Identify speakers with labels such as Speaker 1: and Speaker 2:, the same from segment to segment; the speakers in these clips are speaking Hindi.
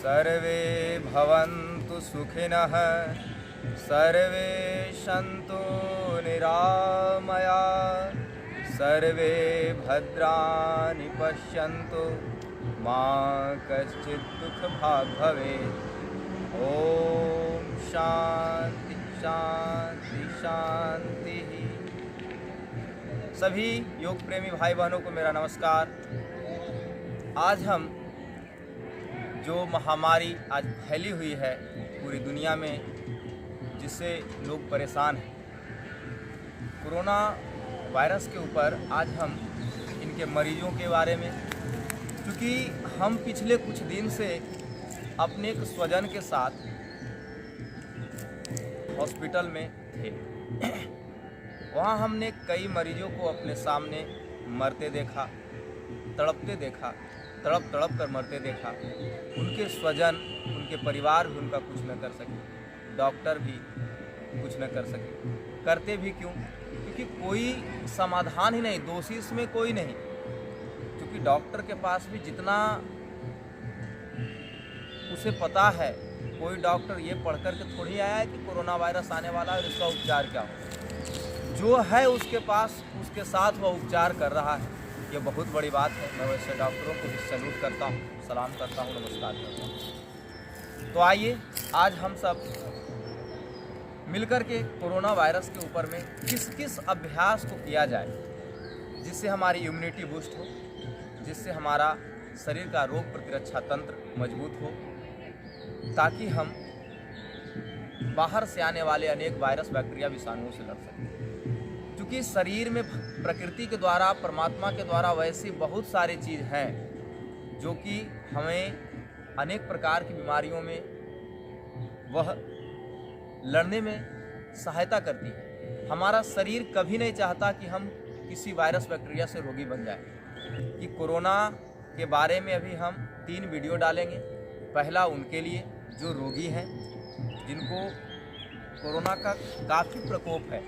Speaker 1: सर्वे भवन्तु सुखिनः सर्वे सन्तु निरामयाः सर्वे भद्राणि पश्यन्तु मा कश्चित् दुःखभाग् भवेत्। ओम शांति शांति शांति। सभी योग प्रेमी भाई बहनों को मेरा नमस्कार। आज हम जो महामारी आज फैली हुई है पूरी दुनिया में, जिससे लोग परेशान हैं, कोरोना वायरस के ऊपर आज हम इनके मरीजों के बारे में, क्योंकि हम पिछले कुछ दिन से अपने एक स्वजन के साथ हॉस्पिटल में थे। वहाँ हमने कई मरीजों को अपने सामने मरते देखा, तड़पते देखा, तड़प तड़प कर मरते देखा। उनके स्वजन, उनके परिवार भी उनका कुछ न कर सके, डॉक्टर भी कुछ न कर सके। करते भी क्यों? क्योंकि कोई समाधान ही नहीं, दोषी इसमें कोई नहीं। क्योंकि डॉक्टर के पास भी जितना उसे पता है, कोई डॉक्टर ये पढ़ कर के थोड़ी आया है कि कोरोना वायरस आने वाला है और इसका उपचार क्या हो। जो है उसके पास, उसके साथ वह उपचार कर रहा है। ये बहुत बड़ी बात है। मैं वैसे डॉक्टरों को भी सैल्यूट करता हूँ, सलाम करता हूँ, नमस्कार करता हूँ। तो आइए आज हम सब मिलकर के कोरोना वायरस के ऊपर में किस किस अभ्यास को किया जाए जिससे हमारी इम्यूनिटी बूस्ट हो, जिससे हमारा शरीर का रोग प्रतिरक्षा तंत्र मजबूत हो, ताकि हम बाहर से आने वाले अनेक वायरस, बैक्टीरिया, विषाणुओं से लड़ सकें। क्योंकि शरीर में प्रकृति के द्वारा, परमात्मा के द्वारा वैसी बहुत सारी चीज़ हैं जो कि हमें अनेक प्रकार की बीमारियों में वह लड़ने में सहायता करती है। हमारा शरीर कभी नहीं चाहता कि हम किसी वायरस, बैक्टीरिया से रोगी बन जाएं। कि कोरोना के बारे में अभी हम 3 वीडियो डालेंगे। पहला उनके लिए जो रोगी हैं, जिनको कोरोना का काफ़ी प्रकोप है,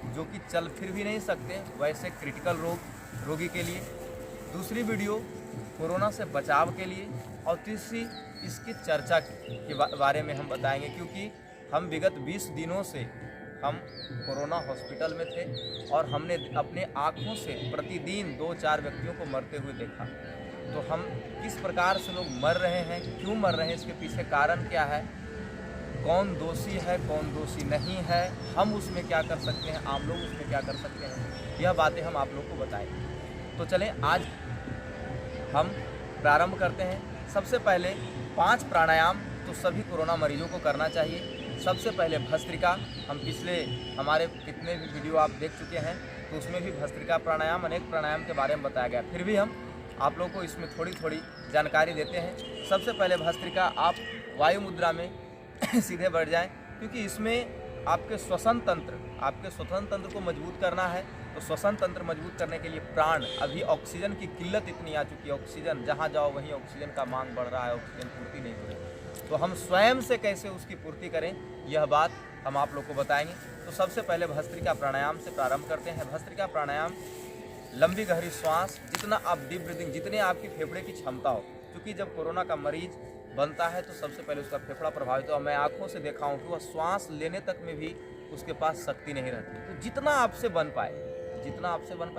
Speaker 1: जो कि चल फिर भी नहीं सकते, वैसे क्रिटिकल रोगी के लिए। दूसरी वीडियो कोरोना से बचाव के लिए, और तीसरी इसकी चर्चा के बारे में हम बताएंगे। क्योंकि हम विगत 20 दिनों से हम कोरोना हॉस्पिटल में थे और हमने अपने आँखों से प्रतिदिन 2-4 व्यक्तियों को मरते हुए देखा। तो हम किस प्रकार से लोग मर रहे हैं, क्यों मर रहे हैं, इसके पीछे कारण क्या है, कौन दोषी है, कौन दोषी नहीं है, हम उसमें क्या कर सकते हैं, आम लोग उसमें क्या कर सकते हैं, यह बातें हम आप लोग को बताएंगे। तो चलें आज हम प्रारंभ करते हैं। सबसे पहले 5 प्राणायाम तो सभी कोरोना मरीजों को करना चाहिए। सबसे पहले भस्त्रिका। हम पिछले हमारे कितने भी वीडियो आप देख चुके हैं, तो उसमें भी भस्त्रिका प्राणायाम, अनेक प्राणायाम के बारे में बताया गया। फिर भी हम आप लोगों को इसमें थोड़ी थोड़ी जानकारी देते हैं। सबसे पहले भस्त्रिका, आप वायु मुद्रा में सीधे बैठ जाएं, क्योंकि इसमें आपके श्वसन तंत्र को मजबूत करना है। तो श्वसन तंत्र मजबूत करने के लिए प्राण, अभी ऑक्सीजन की किल्लत इतनी आ चुकी है, ऑक्सीजन जहाँ जाओ वहीं ऑक्सीजन का मांग बढ़ रहा है, ऑक्सीजन पूर्ति नहीं हो रही। तो हम स्वयं से कैसे उसकी पूर्ति करें, यह बात हम आप लोग को बताएंगे। तो सबसे पहले भस्त्रिका प्राणायाम से प्रारंभ करते हैं। भस्त्रिका प्राणायाम, लंबी गहरी श्वास, जितना आप डीप ब्रीदिंग, जितने आपकी फेफड़े की क्षमता हो। क्योंकि जब कोरोना का मरीज बनता है तो सबसे पहले उसका फेफड़ा प्रभावित हो। मैं आंखों से देखा हूँ कि वह श्वास लेने तक में भी उसके पास शक्ति नहीं रहती। तो जितना आपसे बन पाए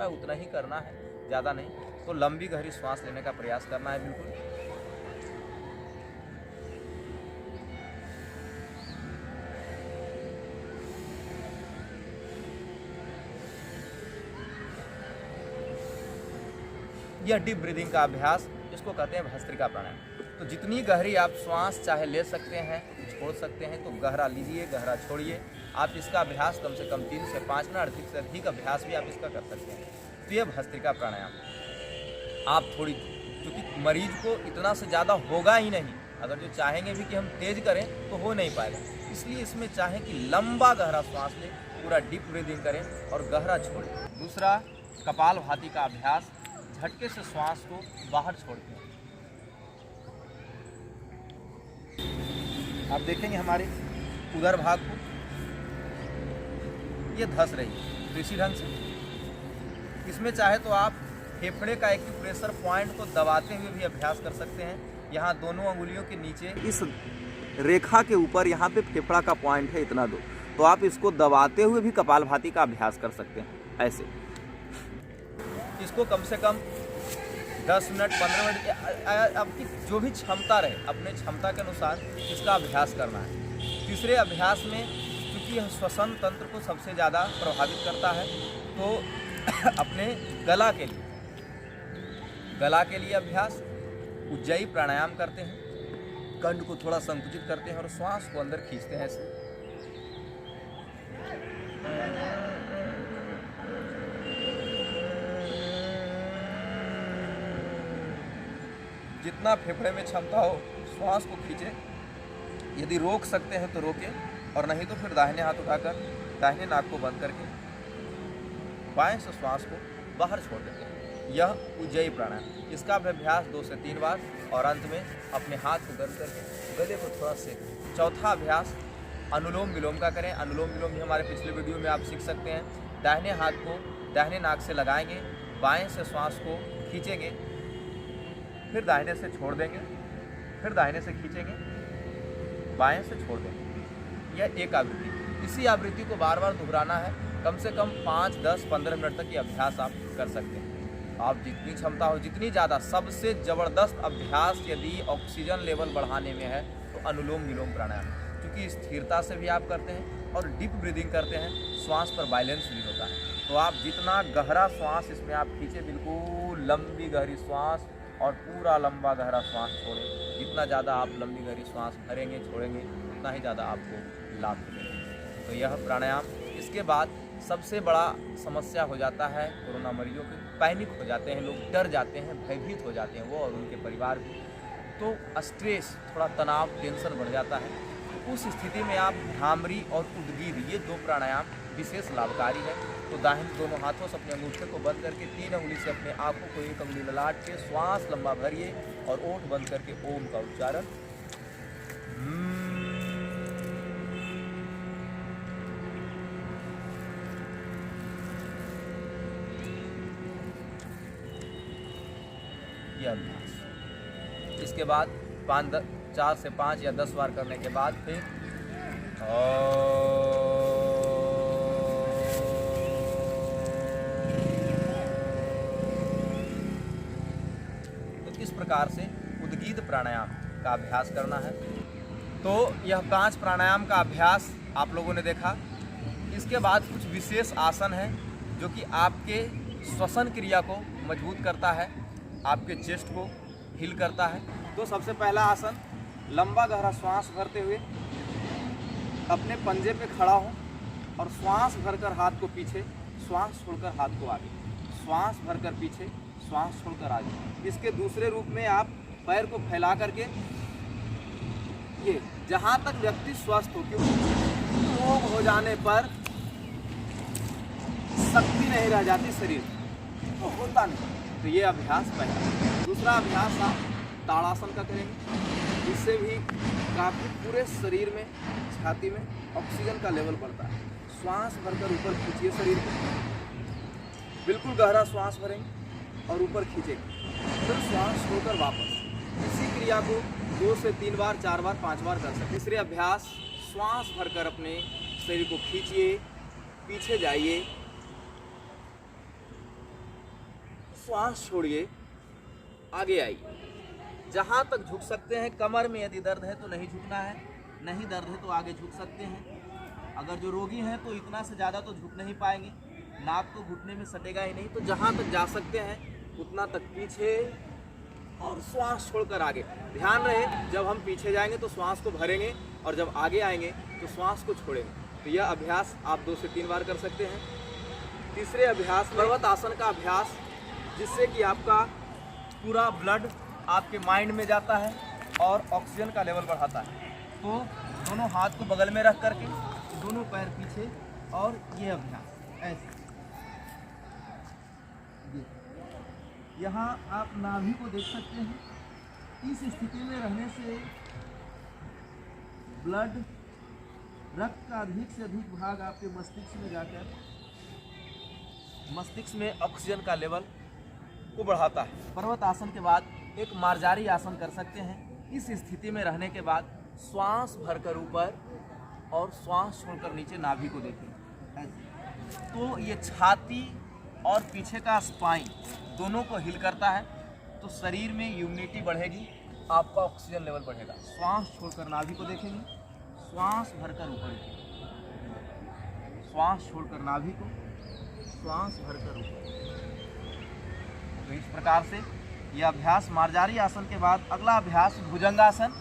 Speaker 1: उतना ही करना है, ज़्यादा नहीं। तो लंबी गहरी श्वास लेने का प्रयास करना है बिल्कुल। यह डीप ब्रीदिंग का अभ्यास, इसको कहते हैं भस्त्रिका प्राणायाम। तो जितनी गहरी आप श्वास चाहे ले सकते हैं, छोड़ सकते हैं, तो गहरा लीजिए, गहरा छोड़िए। आप इसका अभ्यास कम से कम 3 से 5 मिनट, अधिक से अधिक अभ्यास भी आप इसका कर सकते हैं। तो यह भस्त्रिका प्राणायाम आप थोड़ी, क्योंकि मरीज को इतना से ज़्यादा होगा ही नहीं। अगर जो चाहेंगे भी कि हम तेज़ करें तो हो नहीं पाएगा। इसलिए इसमें चाहें कि लंबा गहरा श्वास लें, पूरा डीप ब्रीदिंग करें और गहरा छोड़ें। दूसरा कपालभाति का अभ्यास, झटके से श्वास को बाहर छोड़ते हैं। आप देखेंगे हमारे उदर भाग को, ये धंस रही है। तो इसी ढंग से इसमें चाहे तो आप फेफड़े का एक्यूप्रेशर पॉइंट को दबाते हुए भी अभ्यास कर सकते हैं, यहाँ दोनों अंगुलियों के नीचे इस रेखा के ऊपर यहाँ पे फेफड़ा का पॉइंट है, इतना दो, तो आप इसको दबाते हुए भी कपालभाति का अभ्यास कर सकते हैं। ऐसे इसको कम से कम 10 मिनट 15 मिनट आपकी जो भी क्षमता रहे, अपने क्षमता के अनुसार इसका अभ्यास करना है। तीसरे अभ्यास में क्योंकि यह श्वसन तंत्र को सबसे ज़्यादा प्रभावित करता है, तो अपने गला के लिए अभ्यास उज्जयी प्राणायाम करते हैं, कंठ को थोड़ा संकुचित करते हैं और श्वास को अंदर खींचते हैं ऐसे। जितना फेफड़े में क्षमता हो श्वास को खींचे, यदि रोक सकते हैं तो रोके, और नहीं तो फिर दाहिने हाथ उठाकर दाहिने नाक को बंद करके बाएं से श्वास को बाहर छोड़ देते हैं। यह उज्जयी प्राणायाम, इसका अभ्यास 2 से 3 बार, और अंत में अपने हाथ को गर्म करके गले को थोड़ा सेकें। चौथा अभ्यास अनुलोम विलोम का करें। अनुलोम विलोम भी हमारे पिछले वीडियो में आप सीख सकते हैं। दाहिने हाथ को दाहिने नाक से लगाएंगे, बाएं से श्वास को खींचेंगे, फिर दाहिने से छोड़ देंगे, फिर दाहिने से खींचेंगे, बाएं से छोड़ देंगे। यह एक आवृत्ति। इसी आवृत्ति को बार बार दोहराना है। कम से कम 5, 10, 15 मिनट तक ये अभ्यास आप कर सकते हैं। आप जितनी क्षमता हो, जितनी ज़्यादा, सबसे ज़बरदस्त अभ्यास यदि ऑक्सीजन लेवल बढ़ाने में है तो अनुलोम विलोम प्राणायाम, क्योंकि स्थिरता से भी आप करते हैं और डीप ब्रीदिंग करते हैं, श्वास पर बैलेंस भी होता है। तो आप जितना गहरा श्वास इसमें आप खींचे, बिल्कुल लंबी गहरी श्वास, और पूरा लंबा गहरा श्वास छोड़ें। जितना ज़्यादा आप लंबी गहरी श्वास भरेंगे छोड़ेंगे, उतना ही ज़्यादा आपको लाभ मिलेगा। तो यह प्राणायाम। इसके बाद सबसे बड़ा समस्या हो जाता है कोरोना मरीजों के, पैनिक हो जाते हैं लोग, डर जाते हैं, भयभीत हो जाते हैं वो और उनके परिवार भी। तो स्ट्रेस, थोड़ा तनाव, टेंशन बढ़ जाता है। तो उस स्थिति में आप भ्रामरी और उद्गीत, ये 2 प्राणायाम विशेष लाभकारी है। तो दाहिने दोनों हाथों से अपने अंगूठे को बंद करके 3 उंगली से अपने आँखों को एक उंगली ललाट के श्वास लंबा भरिए और ओठ बंद करके ओम का उच्चारण। यह अभ्यास। इसके बाद 4 से 5 या 10 बार करने के बाद फिर तो इस प्रकार से उद्गीत प्राणायाम का अभ्यास करना है। तो यह 5 प्राणायाम का अभ्यास आप लोगों ने देखा। इसके बाद कुछ विशेष आसन है जो कि आपके श्वसन क्रिया को मजबूत करता है, आपके चेस्ट को हिल करता है। तो सबसे पहला आसन, लंबा गहरा श्वास भरते हुए अपने पंजे पे खड़ा हो और श्वास भरकर हाथ को पीछे, श्वास छोड़कर हाथ को आगे, श्वास भरकर पीछे, श्वास छोड़कर आगे। इसके दूसरे रूप में आप पैर को फैला करके ये जहाँ तक व्यक्ति स्वस्थ हो, क्योंकि रोग हो जाने पर शक्ति नहीं रह जाती शरीर, तो होता नहीं। तो ये अभ्यास पहला। दूसरा अभ्यास आप ताड़ासन का करेंगे, इससे भी काफ़ी पूरे शरीर में, छाती में ऑक्सीजन का लेवल बढ़ता है। श्वास भरकर ऊपर खींचिए शरीर को, बिल्कुल गहरा श्वास भरेंगे और ऊपर खींचेंगे, फिर श्वास छोड़कर वापस। इसी क्रिया को 2 से 3 बार, 4 बार, 5 बार कर सकते हैं। तीसरे अभ्यास, श्वास भरकर अपने शरीर को खींचिए, पीछे जाइए, श्वास छोड़िए, आगे आइए। जहाँ तक झुक सकते हैं, कमर में यदि दर्द है तो नहीं झुकना है, नहीं दर्द है तो आगे झुक सकते हैं। अगर जो रोगी हैं तो इतना से ज़्यादा तो झुक नहीं पाएंगे, नाक तो घुटने में सटेगा ही नहीं। तो जहाँ तक जा सकते हैं उतना तक पीछे और श्वास छोड़कर आगे। ध्यान रहे, जब हम पीछे जाएंगे तो श्वास को भरेंगे और जब आगे आएंगे तो श्वास को छोड़ेंगे। तो यह अभ्यास आप 2 से 3 बार कर सकते हैं। तीसरे अभ्यास, पर्वत आसन का अभ्यास, जिससे कि आपका पूरा ब्लड आपके माइंड में जाता है और ऑक्सीजन का लेवल बढ़ाता है। तो दोनों हाथ को बगल में रख करके दोनों पैर पीछे, और ये अभ्यास ऐसे। यहाँ आप नाभि को देख सकते हैं। इस स्थिति में रहने से ब्लड, रक्त का अधिक से अधिक भाग आपके मस्तिष्क में जाकर मस्तिष्क में ऑक्सीजन का लेवल को बढ़ाता है। पर्वत आसन के बाद एक मार्जारी आसन कर सकते हैं। इस स्थिति में रहने के बाद श्वास भरकर ऊपर और श्वास छोड़कर नीचे नाभि को देखें ऐसे। तो ये छाती और पीछे का स्पाइन दोनों को हिल करता है, तो शरीर में इम्यूनिटी बढ़ेगी, आपका ऑक्सीजन लेवल बढ़ेगा। श्वास छोड़कर नाभि को देखेंगे, श्वास भरकर ऊपर, श्वास छोड़कर नाभि को, श्वास भरकर ऊपर। तो इस प्रकार से यह अभ्यास मार्जारी आसन के बाद अगला अभ्यास भुजंगासन।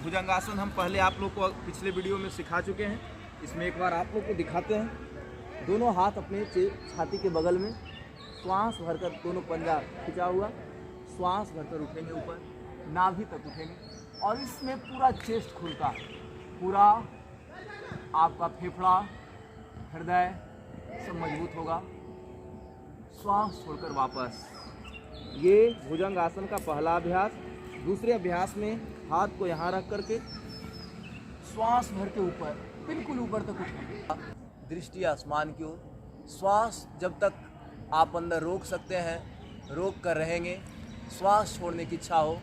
Speaker 1: भुजंगासन हम पहले आप लोग को पिछले वीडियो में सिखा चुके हैं। इसमें एक बार आप लोग को दिखाते हैं। दोनों हाथ अपने छाती के बगल में, श्वास भरकर दोनों पंजा खिंचा हुआ, श्वास भरकर उठेंगे ऊपर, नाभि तक उठेंगे और इसमें पूरा चेस्ट खुलता है, पूरा आपका फेफड़ा, हृदय सब मजबूत होगा। श्वास छोड़कर वापस। ये भुजंग आसन का पहला अभ्यास। दूसरे अभ्यास में हाथ को यहाँ रख करके श्वास भर के ऊपर, बिल्कुल ऊपर तक उठेंगे, दृष्टि आसमान की ओर। श्वास जब तक आप अंदर रोक सकते हैं रोक कर रहेंगे, श्वास छोड़ने की इच्छा हो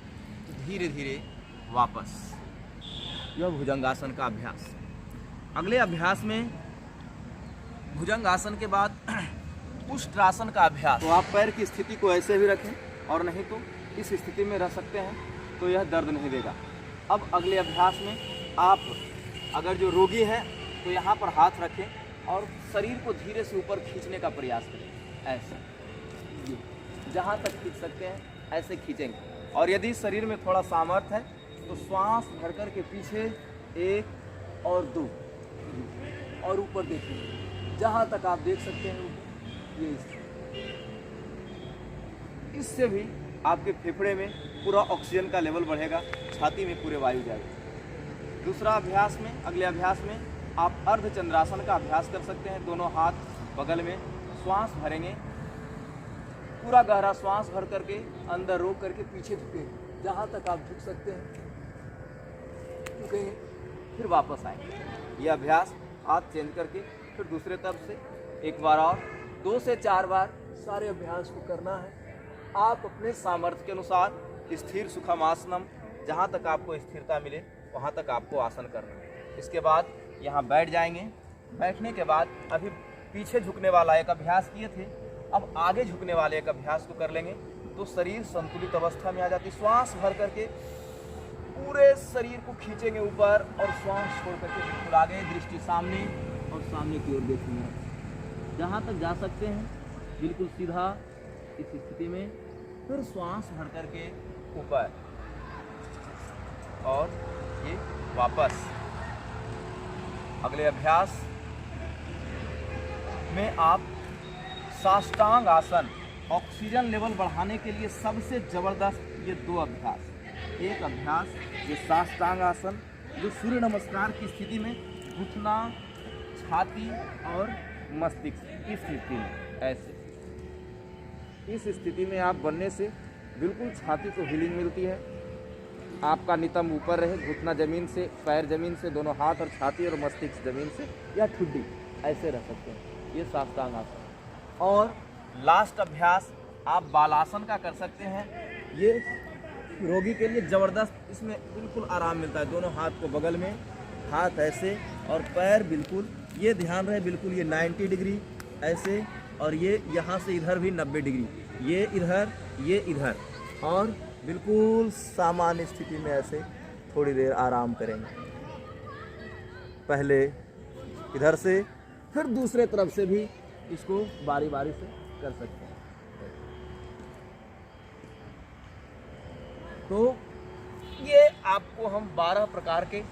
Speaker 1: तो धीरे धीरे वापस। यह भुजंगासन का अभ्यास। अगले अभ्यास में भुजंगासन के बाद उष्ट्रासन का अभ्यास। तो आप पैर की स्थिति को ऐसे भी रखें और नहीं तो इस स्थिति में रह सकते हैं, तो यह दर्द नहीं देगा। अब अगले अभ्यास में आप अगर जो रोगी है तो यहाँ पर हाथ रखें और शरीर को धीरे से ऊपर खींचने का प्रयास करें ऐसे, जहाँ तक खींच सकते हैं ऐसे खींचेंगे। और यदि शरीर में थोड़ा सामर्थ्य है तो श्वास भर कर के पीछे 1 और 2 और ऊपर देखिए, जहाँ तक आप देख सकते हैं ये। इससे भी आपके फेफड़े में पूरा ऑक्सीजन का लेवल बढ़ेगा, छाती में पूरे वायु जाएगी। दूसरा अभ्यास में, अगले अभ्यास में आप अर्धचंद्रासन का अभ्यास कर सकते हैं। दोनों हाथ बगल में, श्वास भरेंगे, पूरा गहरा श्वास भर करके अंदर रोक करके पीछे झुकेंगे, जहाँ तक आप झुक सकते हैं झुकेंगे, फिर वापस आएंगे। ये अभ्यास हाथ चेंज करके फिर दूसरे तरफ से एक बार और 2 से 4 बार सारे अभ्यास को करना है। आप अपने सामर्थ्य के अनुसार स्थिर सुखमासनम, जहाँ तक आपको स्थिरता मिले वहाँ तक आपको आसन करना है। इसके बाद यहाँ बैठ जाएंगे। बैठने के बाद अभी पीछे झुकने वाला एक अभ्यास किए थे, अब आगे झुकने वाले एक अभ्यास को कर लेंगे, तो शरीर संतुलित अवस्था में आ जाती। श्वास भर करके पूरे शरीर को खींचेंगे ऊपर और श्वास छोड़ करके बिल्कुल आगे, दृष्टि सामने और सामने की ओर देखेंगे, जहाँ तक जा सकते हैं बिल्कुल सीधा। इस स्थिति में फिर श्वास भर करके ऊपर और ये वापस। अगले अभ्यास में आप साष्टांग आसन, ऑक्सीजन लेवल बढ़ाने के लिए सबसे ज़बरदस्त ये 2 अभ्यास। एक अभ्यास ये साष्टांग आसन, जो सूर्य नमस्कार की स्थिति में घुटना, छाती और मस्तिष्क इस स्थिति में ऐसे। इस स्थिति में आप बनने से बिल्कुल छाती को हीलिंग मिलती है। आपका नितंब ऊपर रहे, घुटना जमीन से, पैर जमीन से, दोनों हाथ और छाती और मस्तिष्क जमीन से या ठुड्डी ऐसे रह सकते हैं। ये साष्टांग आसन। और लास्ट अभ्यास आप बालासन का कर सकते हैं। ये रोगी के लिए ज़बरदस्त, इसमें बिल्कुल आराम मिलता है। दोनों हाथ को बगल में, हाथ ऐसे और पैर बिल्कुल, ये ध्यान रहे बिल्कुल ये 90 डिग्री ऐसे, और ये यहाँ से इधर भी 90 डिग्री, ये इधर और बिल्कुल सामान्य स्थिति में ऐसे थोड़ी देर आराम करेंगे। पहले इधर से फिर दूसरे तरफ से भी इसको बारी बारी से कर सकते हैं। तो ये आपको हम 12 प्रकार के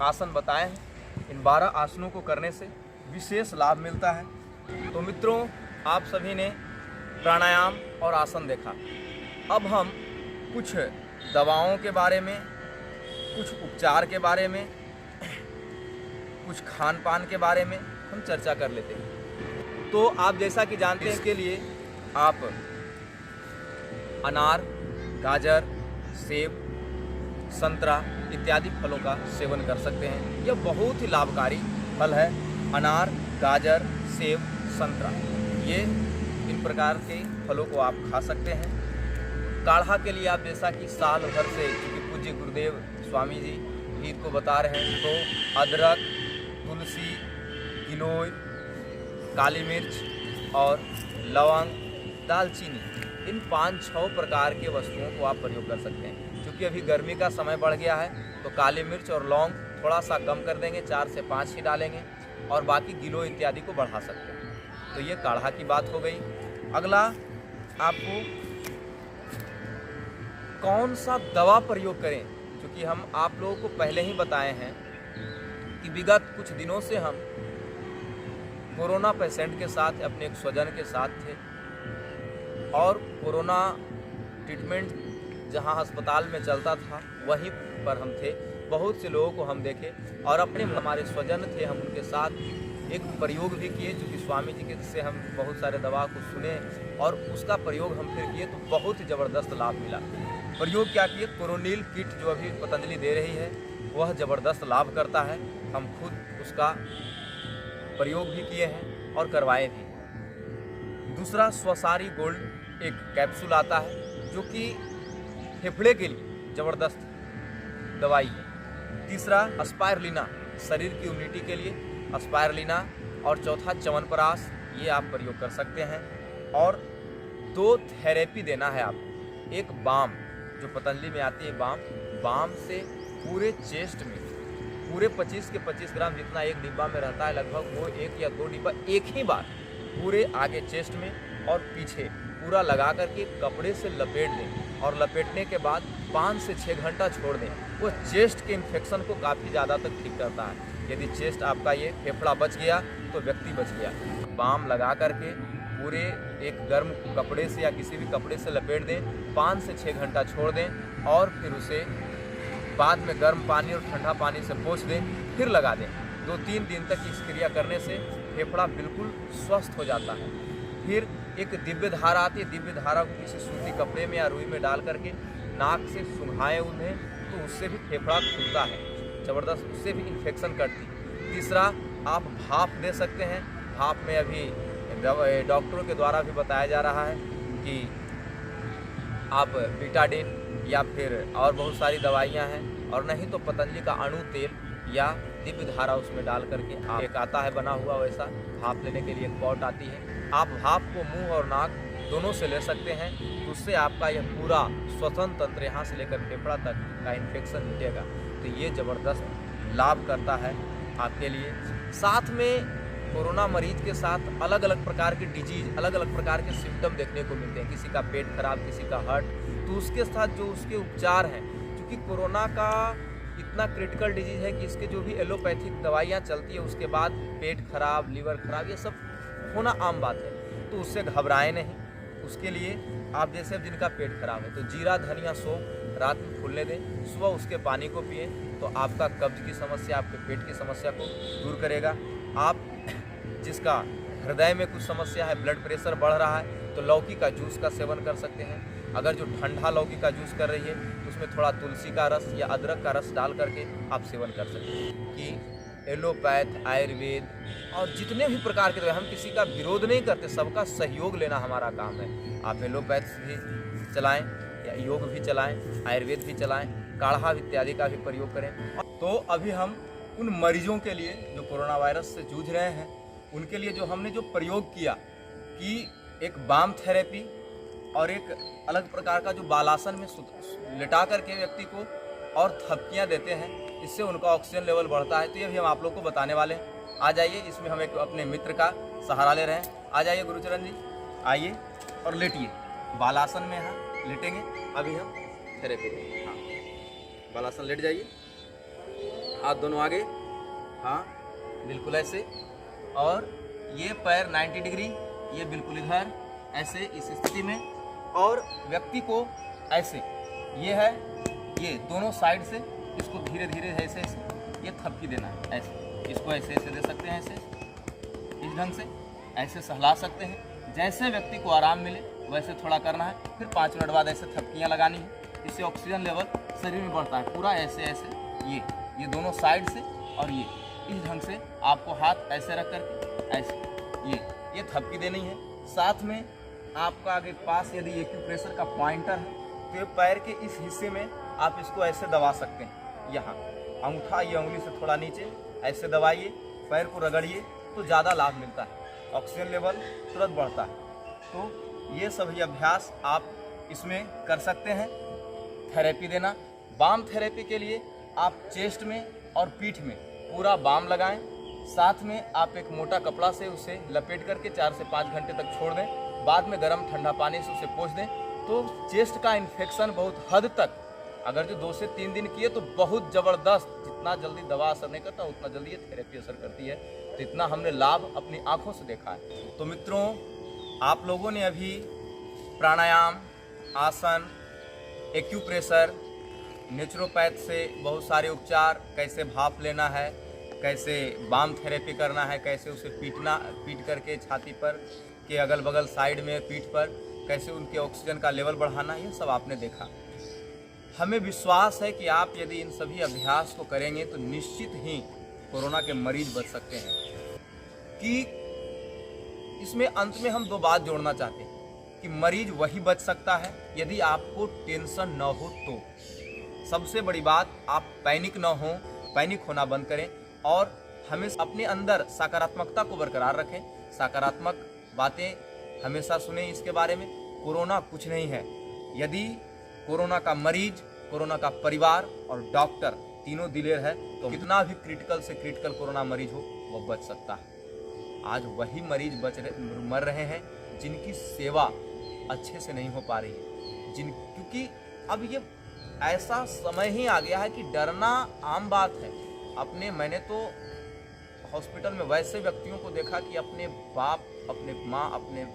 Speaker 1: आसन बताए हैं। इन 12 आसनों को करने से विशेष लाभ मिलता है। तो मित्रों, आप सभी ने प्राणायाम और आसन देखा। अब हम कुछ दवाओं के बारे में, कुछ उपचार के बारे में, कुछ खान पान के बारे में हम चर्चा कर लेते हैं। तो आप जैसा कि जानते हैं, इसके लिए आप अनार, गाजर, सेब, संतरा इत्यादि फलों का सेवन कर सकते हैं। यह बहुत ही लाभकारी फल है। अनार, गाजर, सेब, संतरा, ये इन प्रकार के फलों को आप खा सकते हैं। काढ़ा के लिए आप जैसा कि साल भर से क्योंकि पूज्य गुरुदेव स्वामी जी भी को बता रहे हैं, तो अदरक, तुलसी, गिलोय, काली मिर्च और लौंग, दालचीनी, इन 5-6 प्रकार के वस्तुओं को आप प्रयोग कर सकते हैं। क्योंकि अभी गर्मी का समय बढ़ गया है तो काली मिर्च और लौंग थोड़ा सा कम कर देंगे, 4 से 5 ही डालेंगे और बाकी गिलोय इत्यादि को बढ़ा सकते हैं। तो ये काढ़ा की बात हो गई। अगला, आपको कौन सा दवा प्रयोग करें, क्योंकि हम आप लोगों को पहले ही बताए हैं कि विगत कुछ दिनों से हम कोरोना पेशेंट के साथ अपने एक स्वजन के साथ थे और कोरोना ट्रीटमेंट जहां अस्पताल में चलता था वहीं पर हम थे। बहुत से लोगों को हम देखे और अपने हमारे स्वजन थे, हम उनके साथ एक प्रयोग भी किए, क्योंकि स्वामी जी के से हम बहुत सारे दवा को सुने और उसका प्रयोग हम फिर किए तो बहुत ही ज़बरदस्त लाभ मिला। प्रयोग क्या किए, कोरोनिल किट जो अभी पतंजलि दे रही है वह ज़बरदस्त लाभ करता है। हम खुद उसका प्रयोग भी किए हैं और करवाए भी। दूसरा, स्वसारी गोल्ड एक कैप्सूल आता है जो कि फेफड़े के लिए ज़बरदस्त दवाई है। तीसरा, स्पायरुलिना, शरीर की इम्यूनिटी के लिए स्पायरुलिना। और चौथा, च्यवनप्राश, ये आप प्रयोग कर सकते हैं। और 2 थेरेपी देना है आपको। एक बाम जो पतंजलि में आती है, बाम से पूरे चेस्ट में पूरे 25 के 25 ग्राम जितना एक डिब्बा में रहता है लगभग, वो 1 या 2 डिब्बा एक ही बार पूरे आगे चेस्ट में और पीछे पूरा लगा करके कपड़े से लपेट दें और लपेटने के बाद 5 से 6 घंटा छोड़ दें। वो चेस्ट के इन्फेक्शन को काफ़ी ज़्यादा तक ठीक करता है। यदि चेस्ट आपका ये फेफड़ा बच गया तो व्यक्ति बच गया। बाम लगा करके पूरे एक गर्म कपड़े से या किसी भी कपड़े से लपेट दें, 5 से 6 घंटा छोड़ दें और फिर उसे बाद में गर्म पानी और ठंडा पानी से पोंछ दें, फिर लगा दें। 2-3 दिन तक इस क्रिया करने से फेफड़ा बिल्कुल स्वस्थ हो जाता है। फिर एक दिव्य धारा आती है, दिव्य धारा को किसी सूती कपड़े में या रुई में डाल करके नाक से सुंघाएं उन्हें, तो उससे भी फेफड़ा खुलता है ज़बरदस्त, उससे भी इन्फेक्शन करती है। तीसरा, आप भाप दे सकते हैं। भाप में अभी डॉक्टरों के द्वारा भी बताया जा रहा है कि आप बीटाडिन या फिर और बहुत सारी दवाइयां हैं, और नहीं तो पतंजलि का अणु तेल या दिव्य धारा उसमें डाल करके एक आता है बना हुआ, वैसा भाप लेने के लिए एक पॉट आती है। आप भाप को मुंह और नाक दोनों से ले सकते हैं, तो उससे आपका यह पूरा श्वसन तंत्र यहाँ से लेकर फेफड़ा तक का इन्फेक्शन मिटेगा। तो ये ज़बरदस्त लाभ करता है आपके लिए। साथ में कोरोना मरीज के साथ अलग अलग प्रकार के डिजीज, अलग अलग प्रकार के सिम्टम देखने को मिलते हैं। किसी का पेट खराब, किसी का हार्ट, तो उसके साथ जो उसके उपचार हैं, क्योंकि कोरोना का इतना क्रिटिकल डिजीज है कि इसके जो भी एलोपैथिक दवाइयाँ चलती है उसके बाद पेट खराब, लीवर खराब, ये सब होना आम बात है। तो उससे घबराएं नहीं। उसके लिए आप जैसे अब जिनका पेट खराब है तो जीरा, धनिया, सौंफ रात में फूलने दें, सुबह उसके पानी को पिए, तो आपका कब्ज की समस्या, आपके पेट की समस्या को दूर करेगा। आप जिसका हृदय में कुछ समस्या है, ब्लड प्रेशर बढ़ रहा है, तो लौकी का जूस का सेवन कर सकते हैं। अगर जो ठंडा लौकी का जूस कर रही है तो उसमें थोड़ा तुलसी का रस या अदरक का रस डाल करके आप सेवन कर सकते हैं। कि एलोपैथ, आयुर्वेद और जितने भी प्रकार के, हम किसी का विरोध नहीं करते, सबका सहयोग लेना हमारा काम है। आप एलोपैथ भी चलाएं या योग भी चलाएं, आयुर्वेद भी चलाएं, काढ़ा इत्यादि का भी प्रयोग करें। तो अभी हम उन मरीजों के लिए जो कोरोना वायरस से जूझ रहे हैं, उनके लिए जो हमने जो प्रयोग किया कि एक बाम थेरेपी और एक अलग प्रकार का जो बालासन में लिटा करके व्यक्ति को और थपकियाँ देते हैं, इससे उनका ऑक्सीजन लेवल बढ़ता है। तो ये भी हम आप लोग को बताने वाले हैं। आ जाइए, इसमें हम एक अपने मित्र का सहारा ले रहे हैं। आ जाइए गुरुचरण जी, आइए और लेटिए। बालासन में यहाँ लेटेंगे, अभी हम थेरेपी देंगे। हाँ, बालासन लेट जाइए, हाथ दोनों आगे, हाँ बिल्कुल ऐसे, और ये पैर 90 डिग्री, ये बिल्कुल इधर ऐसे इस स्थिति में, और व्यक्ति को ऐसे, ये है, ये दोनों साइड से इसको धीरे धीरे ऐसे ऐसे ये थपकी देना है। ऐसे इसको ऐसे ऐसे दे सकते हैं, ऐसे इस ढंग से ऐसे सहला सकते हैं। जैसे व्यक्ति को आराम मिले वैसे थोड़ा करना है। फिर 5 मिनट बाद ऐसे थपकियाँ लगानी है। इससे ऑक्सीजन लेवल शरीर में बढ़ता है। पूरा ऐसे ऐसे ये दोनों साइड से, और ये इस ढंग से आपको हाथ ऐसे रख करके ऐसे ये थपकी देनी है। साथ में आपका आगे पास यदि एक्यूप्रेशर का पॉइंटर है तो ये पैर के इस हिस्से में आप इसको ऐसे दबा सकते हैं। यहाँ अंगूठा ये उंगली से थोड़ा नीचे ऐसे दबाइए, पैर को रगड़िए तो ज़्यादा लाभ मिलता है, ऑक्सीजन लेवल तुरंत बढ़ता है। तो ये सभी अभ्यास आप इसमें कर सकते हैं। थेरेपी देना, बाम थेरेपी के लिए आप चेस्ट में और पीठ में पूरा बाम लगाएं, साथ में आप एक मोटा कपड़ा से उसे लपेट करके 4 से 5 घंटे तक छोड़ दें, बाद में गर्म ठंडा पानी से उसे पोंछ दें। तो चेस्ट का इन्फेक्शन बहुत हद तक, अगर जो 2 से 3 दिन किए तो बहुत ज़बरदस्त, जितना जल्दी दवा असर नहीं करता उतना जल्दी ये थेरेपी असर करती है। तो इतना हमने लाभ अपनी आँखों से देखा है। तो मित्रों, आप लोगों ने अभी प्राणायाम, आसन, एक्यूप्रेशर, नेचुरोपैथ से बहुत सारे उपचार, कैसे भाप लेना है, कैसे बाम थेरेपी करना है, कैसे उसे पीट करके छाती पर के अगल बगल साइड में पीठ पर कैसे उनके ऑक्सीजन का लेवल बढ़ाना, ये सब आपने देखा। हमें विश्वास है कि आप यदि इन सभी अभ्यास को करेंगे तो निश्चित ही कोरोना के मरीज बच सकते हैं। कि इसमें अंत में हम 2 बात जोड़ना चाहते हैं कि मरीज वही बच सकता है यदि आपको टेंशन न हो। तो सबसे बड़ी बात, आप पैनिक न हो, पैनिक होना बंद करें और हमेशा अपने अंदर सकारात्मकता को बरकरार रखें। सकारात्मक बातें हमेशा सुने इसके बारे में। कोरोना कुछ नहीं है। यदि कोरोना का मरीज, कोरोना का परिवार और डॉक्टर तीनों दिलेर है तो कितना भी क्रिटिकल से क्रिटिकल कोरोना मरीज हो वो बच सकता है। आज वही मरीज मर रहे हैं जिनकी सेवा अच्छे से नहीं हो पा रही है, क्योंकि अब ये ऐसा समय ही आ गया है कि डरना आम बात है। मैंने तो हॉस्पिटल में वैसे व्यक्तियों को देखा कि अपने बाप, अपने माँ, अपने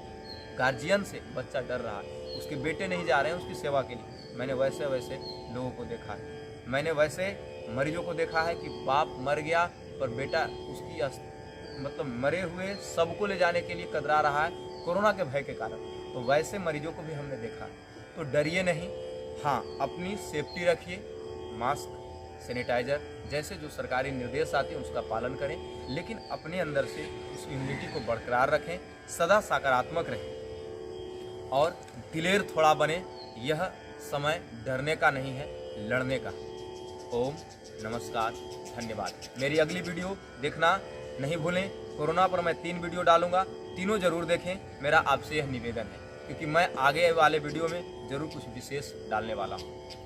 Speaker 1: गार्जियन से बच्चा डर रहा है, उसके बेटे नहीं जा रहे हैं उसकी सेवा के लिए। मैंने वैसे लोगों को देखा है। मैंने वैसे मरीजों को देखा है कि बाप मर गया पर बेटा उसकी मतलब मरे हुए सबको ले जाने के लिए कतरा रहा है कोरोना के भय के कारण। तो वैसे मरीजों को भी हमने देखा है। तो डरिए नहीं, हाँ अपनी सेफ्टी रखिए, मास्क, सैनिटाइजर जैसे जो सरकारी निर्देश आते हैं उसका पालन करें, लेकिन अपने अंदर से उस इम्यूनिटी को बरकरार रखें, सदा सकारात्मक रहें और दिलेर थोड़ा बने। यह समय डरने का नहीं है, लड़ने का। ओम नमस्कार, धन्यवाद। मेरी अगली वीडियो देखना नहीं भूलें। कोरोना पर मैं 3 वीडियो डालूंगा, तीनों जरूर देखें। मेरा आपसे यह निवेदन है, क्योंकि मैं आगे वाले वीडियो में जरूर कुछ विशेष डालने वाला हूँ।